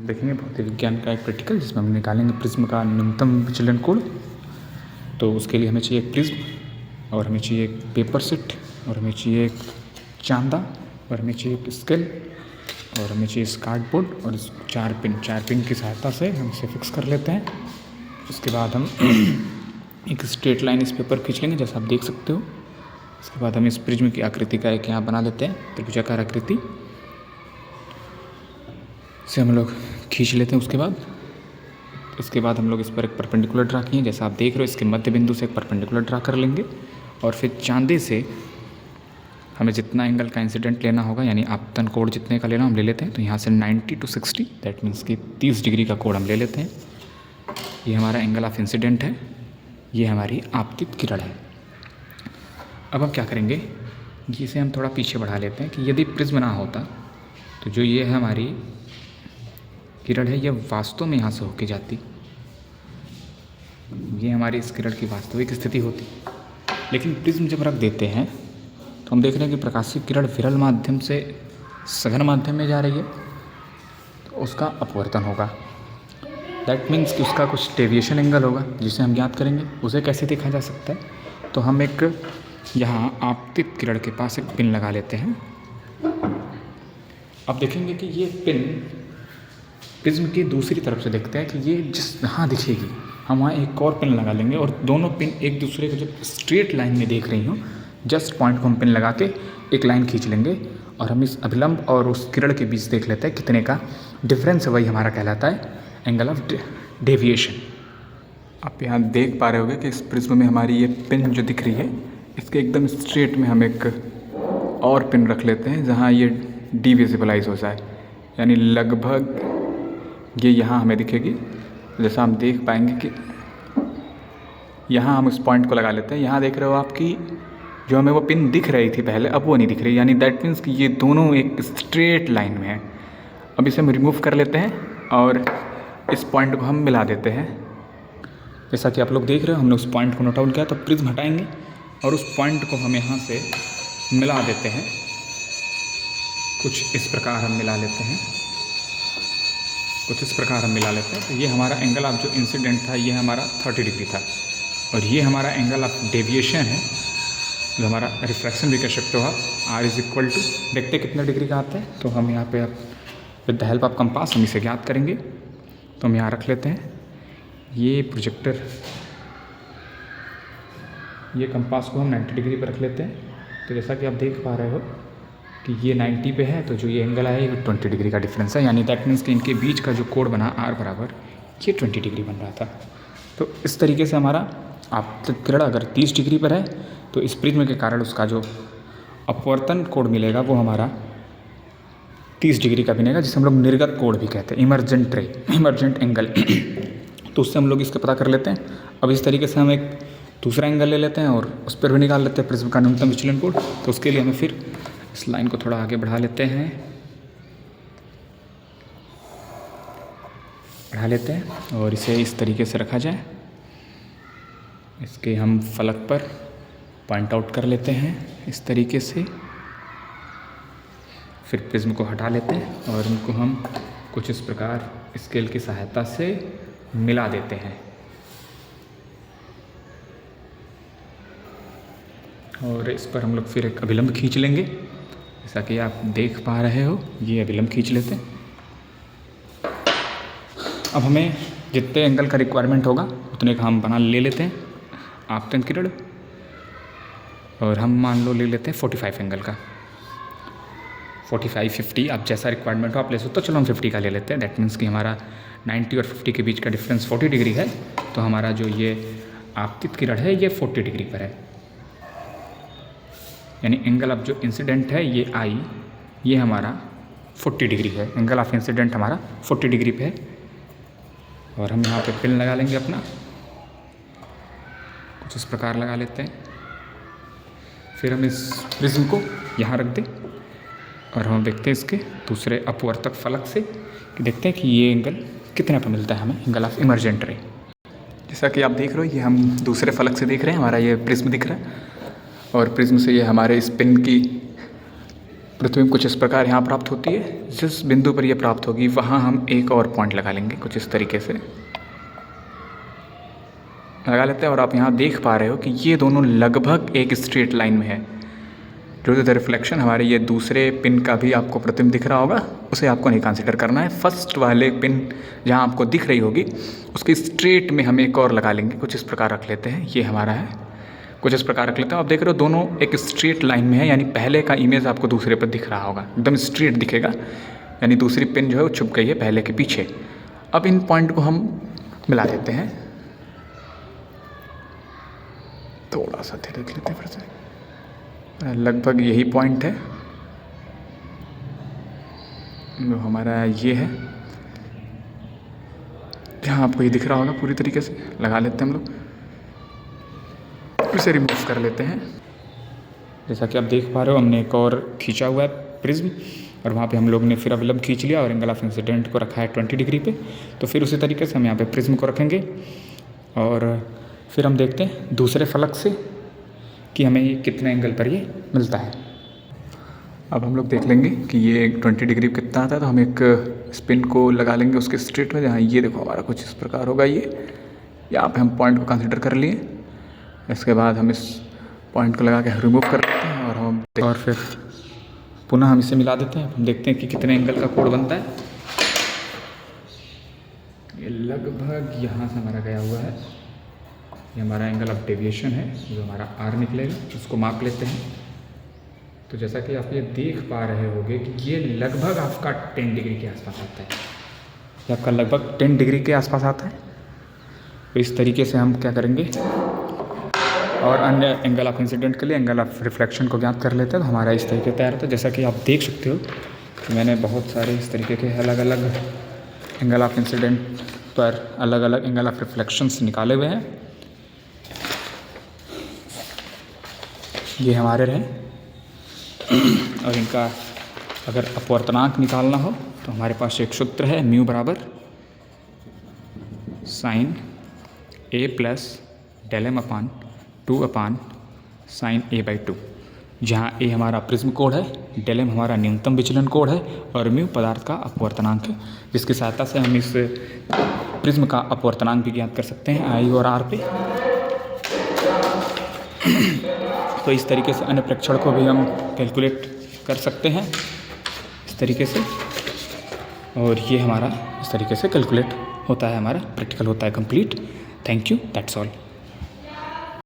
देखेंगे भौतिक विज्ञान का एक प्रैक्टिकल जिसमें हम निकालेंगे प्रिज्म का न्यूनतम विचलन कोण। तो उसके लिए हमें चाहिए एक प्रिज्म और हमें चाहिए एक पेपर सेट और हमें चाहिए एक चांदा और हमें चाहिए एक स्केल और हमें चाहिए इस कार्डबोर्ड और इस चार पिन की सहायता से हम इसे फिक्स कर लेते हैं। उसके बाद हम एक स्ट्रेट लाइन इस पेपर खींच लेंगे जैसा आप देख सकते हो। उसके बाद हम इस प्रिज्म की आकृति का एक यहाँ बना लेते हैं त्रिभुजाकार आकृति से हम लोग खींच लेते हैं। उसके बाद हम लोग इस पर एक परपेंडिकुलर ड्रा किए जैसा आप देख रहे हो। इसके मध्य बिंदु से एक परपेंडिकुलर ड्रा कर लेंगे और फिर चांदे से हमें जितना एंगल का इंसिडेंट लेना होगा यानी आपतन कोण जितने का लेना हम ले लेते हैं। तो यहाँ से 90 to 60 दैट मीन्स कि 30 डिग्री का कोण हम ले लेते हैं। ये हमारा एंगल ऑफ इंसिडेंट है, ये हमारी आपतित किरण है। अब हम क्या करेंगे, इसे हम थोड़ा पीछे बढ़ा लेते हैं कि यदि प्रिज्म ना होता तो जो ये है हमारी किरण है ये वास्तव में यहाँ से होके जाती, ये हमारी इस किरण की वास्तविक स्थिति होती। लेकिन प्रिज्म जब रख देते हैं तो हम देख रहे हैं कि प्रकाशीय किरण विरल माध्यम से सघन माध्यम में जा रही है तो उसका अपवर्तन होगा। दैट मीन्स कि उसका कुछ डेविएशन एंगल होगा जिसे हम ज्ञात करेंगे। उसे कैसे देखा जा सकता है, तो हम एक यहाँ आपतित किरण के पास एक पिन लगा लेते हैं। अब देखेंगे कि ये पिन प्रिज्म की दूसरी तरफ से देखते हैं कि ये जिस जहाँ दिखेगी हम वहाँ एक और पिन लगा लेंगे और दोनों पिन एक दूसरे को जब स्ट्रेट लाइन में देख रही हों जस्ट पॉइंट को हम पिन लगा के एक लाइन खींच लेंगे और हम इस अभिलंब और उस किरण के बीच देख लेते हैं कितने का डिफरेंस है, वही हमारा कहलाता है एंगल ऑफ डेविएशन। आप यहाँ देख पा रहे होंगे कि इस प्रिज्म में हमारी ये पिन जो दिख रही है इसके एकदम स्ट्रेट में हम एक और पिन रख लेते हैं जहाँ ये डिविजिबलाइज हो जाए, यानी लगभग ये यहाँ हमें दिखेगी। जैसा हम देख पाएंगे कि यहाँ हम उस पॉइंट को लगा लेते हैं। यहाँ देख रहे हो आपकी जो हमें वो पिन दिख रही थी पहले अब वो नहीं दिख रही, यानी दैट मीन्स कि ये दोनों एक स्ट्रेट लाइन में है। अब इसे हम रिमूव कर लेते हैं और इस पॉइंट को हम मिला देते हैं। जैसा कि आप लोग देख रहे हो हमने उस पॉइंट को नोट आउट किया, तो प्रिज्म हटाएंगे और उस पॉइंट को हम यहाँ से मिला देते हैं। कुछ इस प्रकार हम मिला लेते हैं, तो ये हमारा एंगल ऑफ जो इंसिडेंट था ये हमारा 30 डिग्री था और ये हमारा एंगल ऑफ डेविएशन है जो हमारा रिफ्रैक्शन भी कह सकते हो आप। R इज इक्वल टू देखते कितने डिग्री का आता है, तो हम यहाँ पे with the help of compass हम इसे ज्ञात करेंगे। तो हम यहाँ रख लेते हैं ये प्रोजेक्टर, ये कंपास को हम 90 डिग्री पर रख लेते हैं। तो जैसा कि आप देख पा रहे हो कि ये 90 पे है तो जो ये एंगल है ये 20 डिग्री का डिफरेंस है, यानी दैट मीन्स कि इनके बीच का जो कोण बना R बराबर ये 20 डिग्री बन रहा था। तो इस तरीके से हमारा आपतित किरण अगर 30 डिग्री पर है तो इस प्रिज्म के कारण उसका जो अपवर्तन कोण मिलेगा वो हमारा 30 डिग्री का बनेगा, जिसे हम लोग निर्गत कोण भी कहते हैं, इमर्जेंट एंगल। तो उससे हम लोग इसका पता कर लेते हैं। अब इस तरीके से हम एक दूसरा एंगल ले लेते हैं और उस पर भी निकाल लेते हैं प्रिज्म का न्यूनतम विचलन कोण। तो उसके लिए हमें फिर इस लाइन को थोड़ा आगे बढ़ा लेते हैं और इसे इस तरीके से रखा जाए। इसके हम फलक पर पॉइंट आउट कर लेते हैं इस तरीके से, फिर प्रिज्म को हटा लेते हैं और इनको हम कुछ इस प्रकार स्केल की सहायता से मिला देते हैं। और इस पर हम लोग फिर एक अभिलंब खींच लेंगे, जैसा कि आप देख पा रहे हो ये अभिलंब खींच लेते हैं। अब हमें जितने एंगल का रिक्वायरमेंट होगा उतने का हम बना ले लेते हैं आपतन किरण, और हम मान लो ले लेते हैं 45 एंगल का, 45, 50 आप जैसा रिक्वायरमेंट हो आप ले सकते हो। चलो हम 50 का ले लेते हैं। दैट मीन्स कि हमारा 90 और 50 के बीच का डिफरेंस 40 डिग्री है, तो हमारा जो ये आपतित किरण है ये 40 डिग्री पर है, यानी एंगल ऑफ जो इंसिडेंट है ये I ये हमारा 40 डिग्री है। एंगल ऑफ इंसिडेंट हमारा 40 डिग्री पे है और हम यहाँ पे पिन लगा लेंगे अपना, कुछ इस प्रकार लगा लेते हैं। फिर हम इस प्रिज्म को यहाँ रख दें और हम देखते हैं इसके दूसरे अपवर्तक फलक से कि देखते हैं कि ये एंगल कितने पर मिलता है हमें, एंगल ऑफ इमर्जेंट रे। जैसा कि आप देख रहे हो ये हम दूसरे फलक से देख रहे हैं, हमारा ये प्रिज्म दिख रहा है और प्रिज्म से ये हमारे इस पिन की प्रतिबिंब कुछ इस प्रकार यहाँ प्राप्त होती है। जिस बिंदु पर यह प्राप्त होगी वहाँ हम एक और पॉइंट लगा लेंगे, कुछ इस तरीके से लगा लेते हैं। और आप यहाँ देख पा रहे हो कि ये दोनों लगभग एक स्ट्रेट लाइन में है। जो द रिफ्लेक्शन हमारे ये दूसरे पिन का भी आपको प्रतिबिंब दिख रहा होगा, उसे आपको नहीं कंसिडर करना है। फर्स्ट वाले पिन जहाँ आपको दिख रही होगी उसके स्ट्रेट में हम एक और लगा लेंगे, कुछ इस प्रकार रख लेते हैं। ये हमारा है, कुछ इस प्रकार रख लेते हैं। आप देख रहे हो दोनों एक स्ट्रेट लाइन में है, यानी पहले का इमेज आपको दूसरे पर दिख रहा होगा, एकदम स्ट्रेट दिखेगा, यानी दूसरी पिन जो है वो छुप गई है पहले के पीछे। अब इन पॉइंट को हम मिला देते हैं, थोड़ा सा धीरे देख लेते हैं फिर से। लगभग यही पॉइंट है जो हमारा ये है, जहाँ आपको ये दिख रहा होगा पूरी तरीके से। लगा लेते हैं हम लोग, इसे रिमूव कर लेते हैं। जैसा कि आप देख पा रहे हो हमने एक और खींचा हुआ है प्रिज्म, और वहाँ पे हम लोग ने फिर अवलंब खींच लिया और एंगल ऑफ इंसिडेंट को रखा है 20 डिग्री पे। तो फिर उसी तरीके से हम यहाँ पे प्रिज्म को रखेंगे और फिर हम देखते हैं दूसरे फलक से कि हमें ये कितने एंगल पर ये मिलता है। अब हम लोग देख लेंगे कि ये 20 डिग्री कितना आता है। तो हम एक स्पिन को लगा लेंगे उसके स्ट्रेट में, जहाँ ये देखो हमारा कुछ इस प्रकार होगा। ये यहाँ पे हम पॉइंट को कंसिडर कर लिए। इसके बाद हम इस पॉइंट को लगा के रिमूव कर लेते हैं और फिर पुनः हम इसे मिला देते हैं। हम देखते हैं कि कितने एंगल का कोण बनता है। ये लगभग यहाँ से हमारा गया हुआ है, ये हमारा एंगल ऑफ डेविएशन है, जो हमारा आर निकलेगा, उसको माप लेते हैं। तो जैसा कि आप ये देख पा रहे होंगे कि ये लगभग आपका 10 डिग्री के आसपास आता है, ये आपका लगभग 10 डिग्री के आसपास आता है। तो इस तरीके से हम क्या करेंगे, और अन्य एंगल ऑफ इंसिडेंट के लिए एंगल ऑफ रिफ्लेक्शन को ज्ञात कर लेते हैं। तो हमारा इस तरीके तैयार होता है। जैसा कि आप देख सकते हो मैंने बहुत सारे इस तरीके के अलग अलग एंगल ऑफ इंसिडेंट पर अलग अलग एंगल ऑफ रिफ्लेक्शंस निकाले हुए हैं। ये हमारे रहे, और इनका अगर अपवर्तनांक निकालना हो तो हमारे पास एक सूत्र है, म्यू बराबर sine A plus del m upon 2 upon sine A by 2, जहाँ ए हमारा प्रिज्म कोण है, डेल एम हमारा न्यूनतम विचलन कोण है और म्यू पदार्थ का अपवर्तनांक है, जिसकी सहायता से हम इस प्रिज्म का अपवर्तनांक भी ज्ञात कर सकते हैं आई और आर पे। तो इस तरीके से अन्य प्रेक्षण को भी हम कैलकुलेट कर सकते हैं इस तरीके से, और ये हमारा इस तरीके से कैलकुलेट होता है, हमारा प्रैक्टिकल होता है complete. Thank you, that's all.